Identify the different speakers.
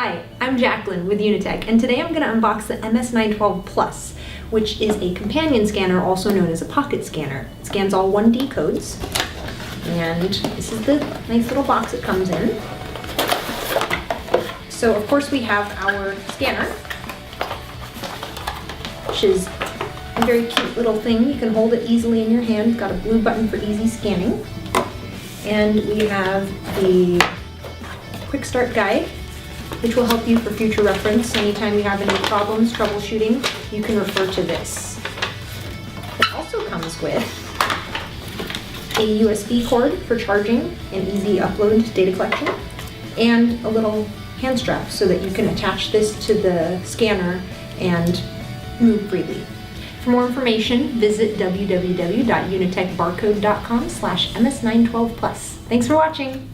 Speaker 1: Hi, I'm Jacqueline with Unitech, and today I'm going to unbox the MS912 Plus, which is a companion scanner also known as a pocket scanner. It scans all 1D codes, and this is the nice little box it comes in. So of course we have our scanner, which is a very cute little thing. You can hold it easily in your hand. It's got a blue button for easy scanning. And we have the quick start guide, which will help you for future reference. Anytime you have any problems troubleshooting, you can refer to this. It also comes with a USB cord for charging and easy upload data collection, and a little hand strap so that you can attach this to the scanner and move freely. For more information, visit www.unitechbarcode.com/ms912plus. Thanks for watching.